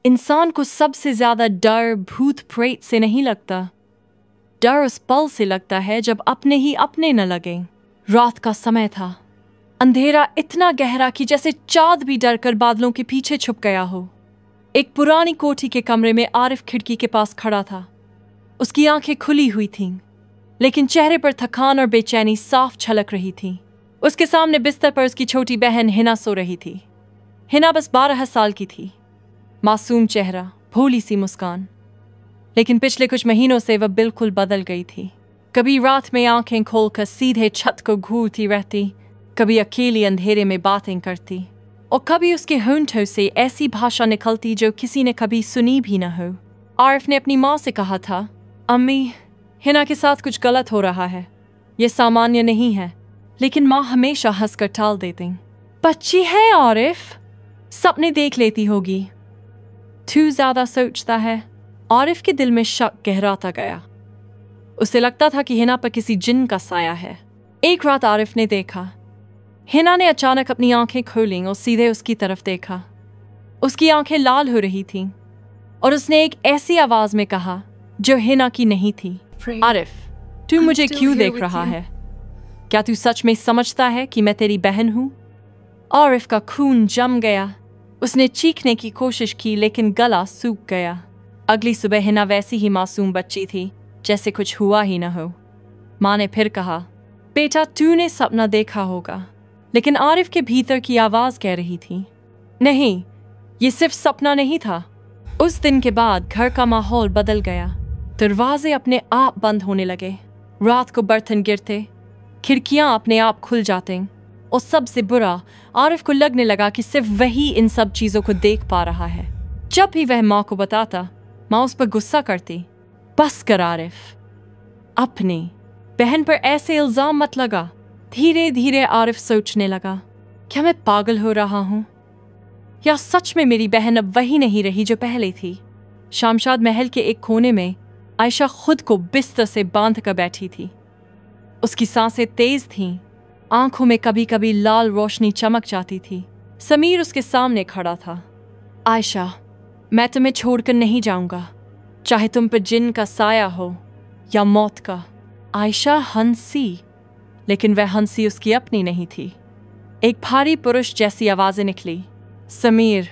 इंसान को सबसे ज्यादा डर भूत प्रेत से नहीं लगता, डर उस पल से लगता है जब अपने ही अपने न लगे। रात का समय था, अंधेरा इतना गहरा कि जैसे चाँद भी डर कर बादलों के पीछे छुप गया हो। एक पुरानी कोठी के कमरे में आरिफ खिड़की के पास खड़ा था। उसकी आंखें खुली हुई थीं, लेकिन चेहरे पर थकान और बेचैनी साफ झलक रही थी। उसके सामने बिस्तर पर उसकी छोटी बहन हिना सो रही थी। हिना बस 12 साल की थी, मासूम चेहरा, भोली सी मुस्कान। लेकिन पिछले कुछ महीनों से वह बिल्कुल बदल गई थी। कभी रात में आंखें खोलकर सीधे छत को घूरती रहती, कभी अकेली अंधेरे में बातें करती, और कभी उसके होंठों से ऐसी भाषा निकलती जो किसी ने कभी सुनी भी न हो। आरिफ ने अपनी माँ से कहा था, अम्मी, हिना के साथ कुछ गलत हो रहा है, ये सामान्य नहीं है। लेकिन माँ हमेशा हंसकर टाल देती, बच्ची है आरिफ, सपने देख लेती होगी। तू ज्यादा सोचता है। आरिफ के दिल में शक गहराता गया। उसे लगता था कि हिना पर किसी जिन का साया है। एक रात आरिफ ने देखा, हिना ने अचानक अपनी आंखें खोलीं और सीधे उसकी तरफ देखा। उसकी आंखें लाल हो रही थीं और उसने एक ऐसी आवाज में कहा जो हिना की नहीं थी, आरिफ, तू मुझे क्यों देख रहा है? क्या तू सच में समझता है कि मैं तेरी बहन हूं? आरिफ का खून जम गया। उसने चीखने की कोशिश की लेकिन गला सूख गया। अगली सुबह हिना वैसी ही मासूम बच्ची थी जैसे कुछ हुआ ही न हो। माँ ने फिर कहा, बेटा, तूने सपना देखा होगा। लेकिन आरिफ के भीतर की आवाज कह रही थी, नहीं, ये सिर्फ सपना नहीं था। उस दिन के बाद घर का माहौल बदल गया। दरवाजे अपने आप बंद होने लगे, रात को बर्तन गिरते, खिड़कियां अपने आप खुल जाते, और सबसे बुरा, आरिफ को लगने लगा कि सिर्फ वही इन सब चीजों को देख पा रहा है। जब भी वह माँ को बताता, माँ उस पर गुस्सा करती, बस कर आरिफ, अपनी बहन पर ऐसे इल्जाम मत लगा। धीरे धीरे आरिफ सोचने लगा, क्या मैं पागल हो रहा हूँ, या सच में मेरी बहन अब वही नहीं रही जो पहले थी? शामशाद महल के एक कोने में आयशा खुद को बिस्तर से बांध कर बैठी थी। उसकी सांसें तेज थीं, आंखों में कभी कभी लाल रोशनी चमक जाती थी। समीर उसके सामने खड़ा था। आयशा, मैं तुम्हें छोड़कर नहीं जाऊंगा, चाहे तुम पर जिन का साया हो या मौत का। आयशा हंसी, लेकिन वह हंसी उसकी अपनी नहीं थी। एक भारी पुरुष जैसी आवाजें निकली, समीर,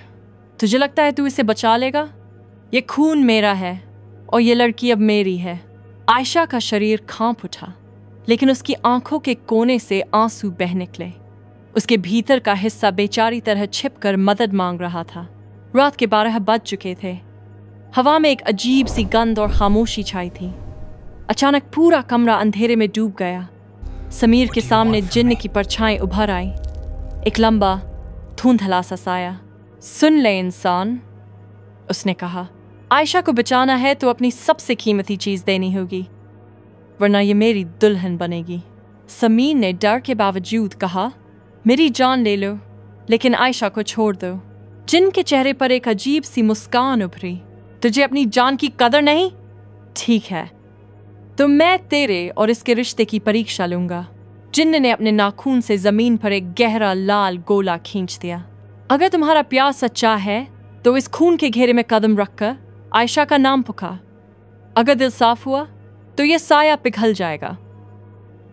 तुझे लगता है तू इसे बचा लेगा? ये खून मेरा है और ये लड़की अब मेरी है। आयशा का शरीर कांप उठा, लेकिन उसकी आंखों के कोने से आंसू बह निकले। उसके भीतर का हिस्सा बेचारी तरह छिपकर मदद मांग रहा था। रात के 12 बज चुके थे। हवा में एक अजीब सी गंध और खामोशी छाई थी। अचानक पूरा कमरा अंधेरे में डूब गया। समीर के सामने जिन्न की परछाई उभर आई, एक लंबा धुंधला सा साया। सुन ले इंसान, उसने कहा, आयशा को बचाना है तो अपनी सबसे कीमती चीज देनी होगी, वरना ये मेरी दुल्हन बनेगी। समीर ने डर के बावजूद कहा, मेरी जान ले लो, लेकिन आयशा को छोड़ दो। जिन्न के चेहरे पर एक अजीब सी मुस्कान उभरी। तुझे अपनी जान की कदर नहीं? ठीक है, तो मैं तेरे और इसके रिश्ते की परीक्षा लूंगा। जिन्न ने अपने नाखून से जमीन पर एक गहरा लाल गोला खींच दिया। अगर तुम्हारा प्यार सच्चा है तो इस खून के घेरे में कदम रखकर आयशा का नाम पुकार। अगर दिल साफ हुआ तो यह साया पिघल जाएगा।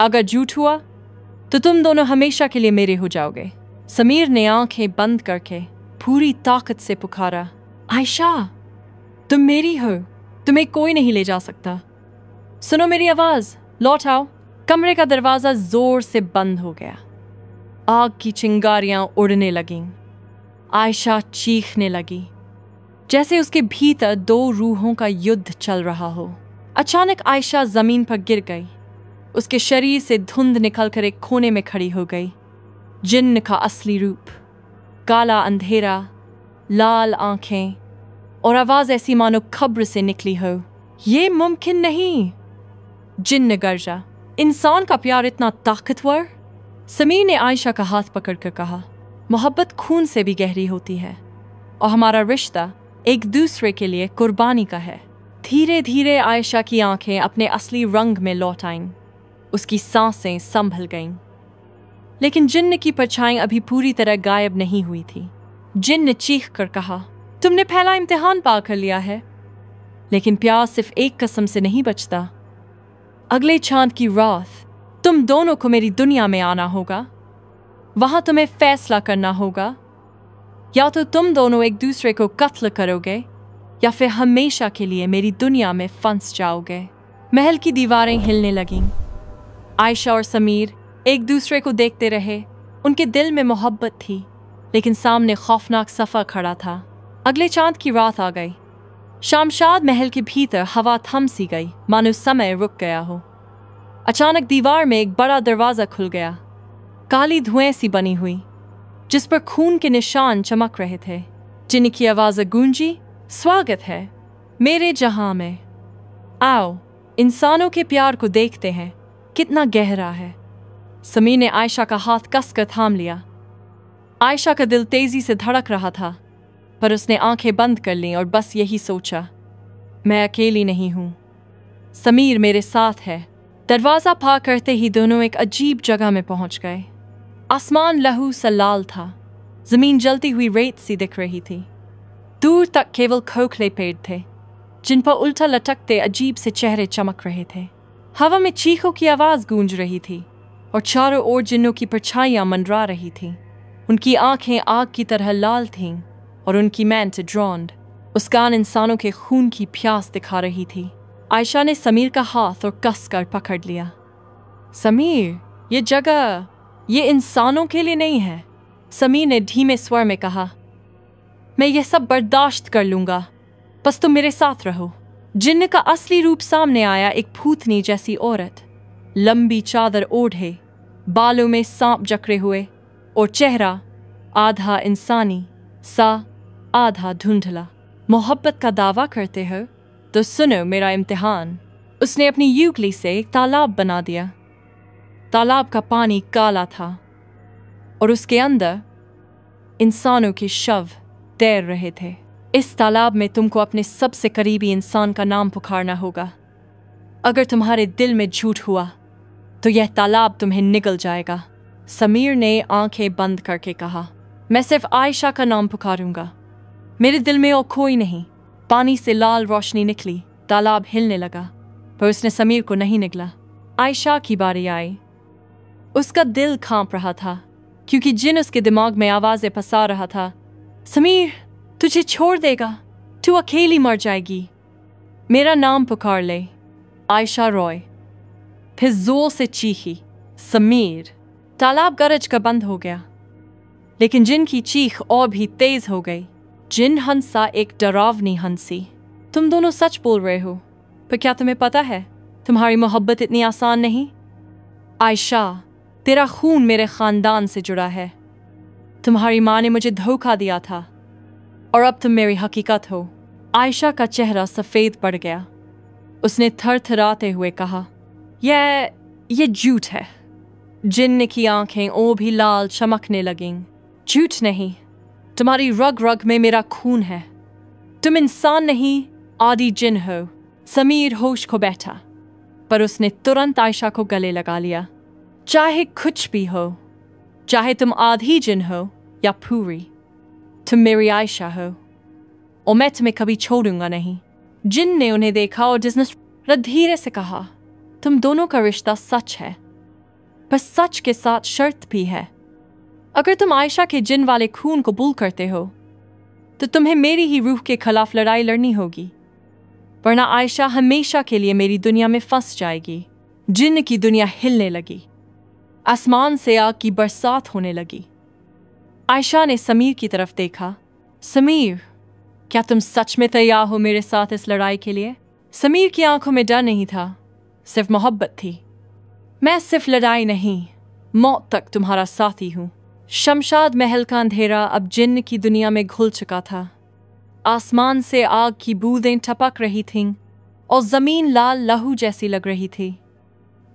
अगर झूठ हुआ तो तुम दोनों हमेशा के लिए मेरे हो जाओगे। समीर ने आंखें बंद करके पूरी ताकत से पुकारा, आयशा, तुम मेरी हो, तुम्हें कोई नहीं ले जा सकता। सुनो मेरी आवाज, लौट आओ। कमरे का दरवाजा जोर से बंद हो गया। आग की चिंगारियां उड़ने लगीं। आयशा चीखने लगी, जैसे उसके भीतर 2 रूहों का युद्ध चल रहा हो। अचानक आयशा जमीन पर गिर गई। उसके शरीर से धुंध निकलकर एक कोने में खड़ी हो गई। जिन्न का असली रूप, काला अंधेरा, लाल आंखें और आवाज ऐसी मानो खब्र से निकली हो। ये मुमकिन नहीं, जिन्न गर्जा, इंसान का प्यार इतना ताकतवर? समीर ने आयशा का हाथ पकड़कर कहा, मोहब्बत खून से भी गहरी होती है और हमारा रिश्ता एक दूसरे के लिए कुर्बानी का है। धीरे धीरे आयशा की आंखें अपने असली रंग में लौट आईं। उसकी सांसें संभल गईं। लेकिन जिन्न की परछाई अभी पूरी तरह गायब नहीं हुई थी। जिन्न चीख कर कहा, तुमने पहला इम्तिहान पार कर लिया है, लेकिन प्यार सिर्फ एक कसम से नहीं बचता। अगले चांद की रात तुम दोनों को मेरी दुनिया में आना होगा। वहां तुम्हें फैसला करना होगा, या तो तुम दोनों एक दूसरे को कत्ल करोगे या फिर हमेशा के लिए मेरी दुनिया में फंस जाओगे। महल की दीवारें हिलने लगीं। आयशा और समीर एक दूसरे को देखते रहे। उनके दिल में मोहब्बत थी, लेकिन सामने खौफनाक सफ़र खड़ा था। अगले चांद की रात आ गई। शामशाद महल के भीतर हवा थम सी गई, मानो समय रुक गया हो। अचानक दीवार में एक बड़ा दरवाज़ा खुल गया। काली धुएं सी बनी हुई, जिस पर खून के निशान चमक रहे थे। जिनकी आवाज़ गूंजी, स्वागत है मेरे जहां में। आओ इंसानों के प्यार को देखते हैं, कितना गहरा है। समीर ने आयशा का हाथ कसकर थाम लिया। आयशा का दिल तेजी से धड़क रहा था, पर उसने आंखें बंद कर लीं और बस यही सोचा, मैं अकेली नहीं हूं, समीर मेरे साथ है। दरवाज़ा पार करते ही दोनों एक अजीब जगह में पहुंच गए। आसमान लहू सा लाल था, जमीन जलती हुई रेत सी दिख रही थी। दूर तक केवल खोखले पेड़ थे, जिन पर उल्टा लटकते अजीब से चेहरे चमक रहे थे। हवा में चीखों की आवाज़ गूंज रही थी और चारों ओर जिन्नों की परछाइयां मंडरा रही थीं। उनकी आंखें आग की तरह लाल थीं और उनकी मैंट ड्रॉन्ड, मुस्कान इंसानों के खून की प्यास दिखा रही थी। आयशा ने समीर का हाथ और कसकर पकड़ लिया। समीर, ये जगह ये इंसानों के लिए नहीं है। समीर ने धीमे स्वर में कहा, मैं ये सब बर्दाश्त कर लूंगा, बस तुम मेरे साथ रहो। जिन्न का असली रूप सामने आया, एक भूतनी जैसी औरत, लंबी चादर ओढ़े, बालों में सांप जकड़े हुए और चेहरा आधा इंसानी सा आधा धुंधला। मोहब्बत का दावा करते हो तो सुनो मेरा इम्तिहान। उसने अपनी यूगली से एक तालाब बना दिया। तालाब का पानी काला था और उसके अंदर इंसानों के शव तैर रहे थे। इस तालाब में तुमको अपने सबसे करीबी इंसान का नाम पुकारना होगा। अगर तुम्हारे दिल में झूठ हुआ तो यह तालाब तुम्हें निगल जाएगा। समीर ने आंखें बंद करके कहा, मैं सिर्फ आयशा का नाम पुकारूंगा, मेरे दिल में और कोई नहीं। पानी से लाल रोशनी निकली, तालाब हिलने लगा, पर उसने समीर को नहीं निगला। आयशा की बारी आई। उसका दिल कांप रहा था, क्योंकि जिन उसके दिमाग में आवाज़ें फंसा रहा था, समीर तुझे छोड़ देगा, तू अकेली मर जाएगी, मेरा नाम पुकार ले। आयशा रॉय फिर जोर से चीखी, समीर। तालाब गरज कर बंद हो गया, लेकिन जिन की चीख और भी तेज हो गई। जिन हंसा एक डरावनी हंसी। तुम दोनों सच बोल रहे हो, पर क्या तुम्हें पता है तुम्हारी मोहब्बत इतनी आसान नहीं? आयशा, तेरा खून मेरे खानदान से जुड़ा है। तुम्हारी माँ ने मुझे धोखा दिया था और अब तुम मेरी हकीकत हो। आयशा का चेहरा सफ़ेद पड़ गया। उसने थरथराते हुए कहा, ये झूठ है। जिन्न की आंखें और भी लाल चमकने लगीं। झूठ नहीं, तुम्हारी रग रग में मेरा खून है। तुम इंसान नहीं, आदि जिन हो। समीर होश खो बैठा, पर उसने तुरंत आयशा को गले लगा लिया। चाहे कुछ भी हो, चाहे तुम आधी जिन हो या पूरी, तुम मेरी आयशा हो और मैं तुम्हें कभी छोड़ूंगा नहीं। जिन ने उन्हें देखा और जिसने धीरे से कहा, तुम दोनों का रिश्ता सच है, पर सच के साथ शर्त भी है। अगर तुम आयशा के जिन वाले खून को कबूल करते हो तो तुम्हें मेरी ही रूह के खिलाफ लड़ाई लड़नी होगी, वरना आयशा हमेशा के लिए मेरी दुनिया में फंस जाएगी। जिन की दुनिया हिलने लगी, आसमान से आग की बरसात होने लगी। आयशा ने समीर की तरफ देखा। समीर, क्या तुम सच में तैयार हो मेरे साथ इस लड़ाई के लिए? समीर की आंखों में डर नहीं था, सिर्फ मोहब्बत थी। मैं सिर्फ लड़ाई नहीं, मौत तक तुम्हारा साथी हूं। शमशाद महल का अंधेरा अब जिन्न की दुनिया में घुल चुका था। आसमान से आग की बूंदें टपक रही थीं और जमीन लाल लहू जैसी लग रही थी।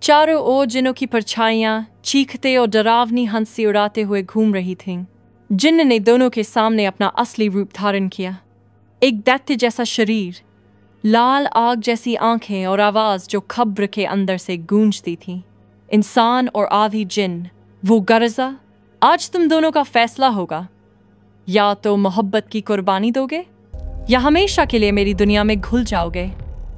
चारों ओर जिन्नों की परछाइयां चीखते और डरावनी हंसी उड़ाते हुए घूम रही थीं। जिन्न ने दोनों के सामने अपना असली रूप धारण किया। एक दैत्य जैसा शरीर, लाल आग जैसी आंखें और आवाज़ जो कब्र के अंदर से गूंजती थी। इंसान और आधी जिन्न, वो गर्जा। आज तुम दोनों का फैसला होगा, या तो मोहब्बत की कुर्बानी दोगे या हमेशा के लिए मेरी दुनिया में घुल जाओगे।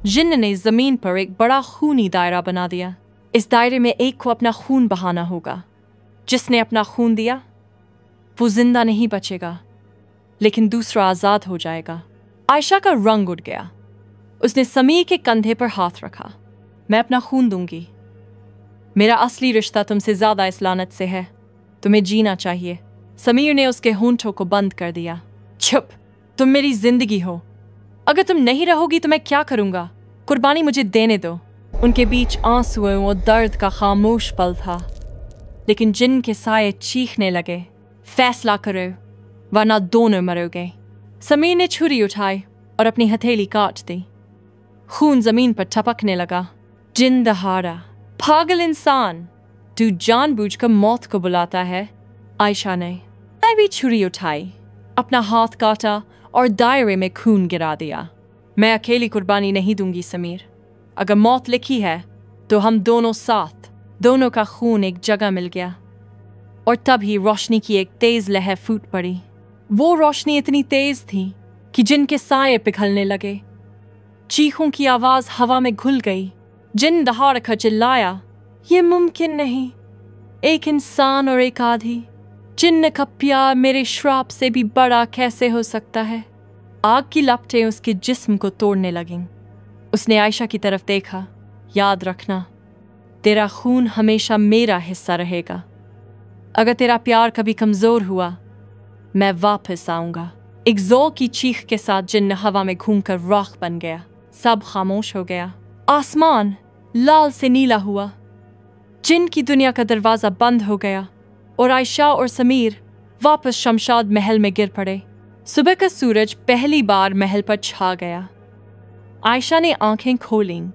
जिन्न ने जमीन पर एक बड़ा खूनी दायरा बना दिया। इस दायरे में एक को अपना खून बहाना होगा। जिसने अपना खून दिया वो जिंदा नहीं बचेगा, लेकिन दूसरा आजाद हो जाएगा। आयशा का रंग उड़ गया। उसने समीर के कंधे पर हाथ रखा। मैं अपना खून दूंगी। मेरा असली रिश्ता तुमसे ज्यादा इस लानत से है। तुम्हें जीना चाहिए। समीर ने उसके होंठों को बंद कर दिया। चुप, तुम मेरी जिंदगी हो। अगर तुम नहीं रहोगी तो मैं क्या करूंगा? कुर्बानी मुझे देने दो। उनके बीच आंसुओं और दर्द का खामोश पल था, लेकिन जिन्न के साये चीखने लगे, फैसला करो वरना दोनों मरोगे। समीर ने छुरी उठाई और अपनी हथेली काट दी। खून जमीन पर टपकने लगा। जिन्न दहाड़ा, पागल इंसान, तू जानबूझकर मौत को बुलाता है। आयशा ने भी छुरी उठाई, अपना हाथ काटा और दायरे में खून गिरा दिया। मैं अकेली कुर्बानी नहीं दूंगी समीर। अगर मौत लिखी है तो हम दोनों साथ। दोनों का खून एक जगह मिल गया और तभी रोशनी की एक तेज लहर फूट पड़ी। वो रोशनी इतनी तेज थी कि जिनके साये पिघलने लगे। चीखों की आवाज हवा में घुल गई। जिन्न दहाड़ कर चिल्लाया, ये मुमकिन नहीं। एक इंसान और एक आधी। जिन्न का प्यार मेरे श्राप से भी बड़ा कैसे हो सकता है? आग की लपटें उसके जिस्म को तोड़ने लगीं। उसने आयशा की तरफ देखा। याद रखना, तेरा खून हमेशा मेरा हिस्सा रहेगा। अगर तेरा प्यार कभी कमजोर हुआ, मैं वापस आऊंगा। एक जोर की चीख के साथ जिन्न हवा में घूमकर राख बन गया। सब खामोश हो गया। आसमान लाल से नीला हुआ। जिन्न की दुनिया का दरवाजा बंद हो गया और आयशा और समीर वापस शमशाद महल में गिर पड़े। सुबह का सूरज पहली बार महल पर छा गया। आयशा ने आंखें खोलीं।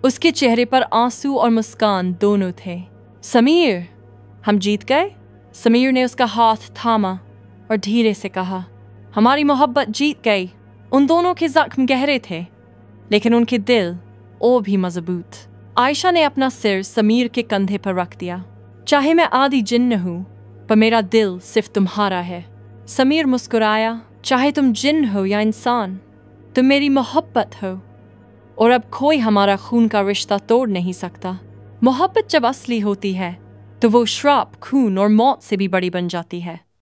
उसके चेहरे पर आंसू और मुस्कान दोनों थे। समीर, हम जीत गए। समीर ने उसका हाथ थामा और धीरे से कहा, हमारी मोहब्बत जीत गई। उन दोनों के जख्म गहरे थे, लेकिन उनके दिल और भी मजबूत। आयशा ने अपना सिर समीर के कंधे पर रख दिया। चाहे मैं आधी जिन्न हूं, पर मेरा दिल सिर्फ तुम्हारा है। समीर मुस्कुराया, चाहे तुम जिन्न हो या इंसान, तुम मेरी मोहब्बत हो और अब कोई हमारा खून का रिश्ता तोड़ नहीं सकता। मोहब्बत जब असली होती है तो वो श्राप, खून और मौत से भी बड़ी बन जाती है।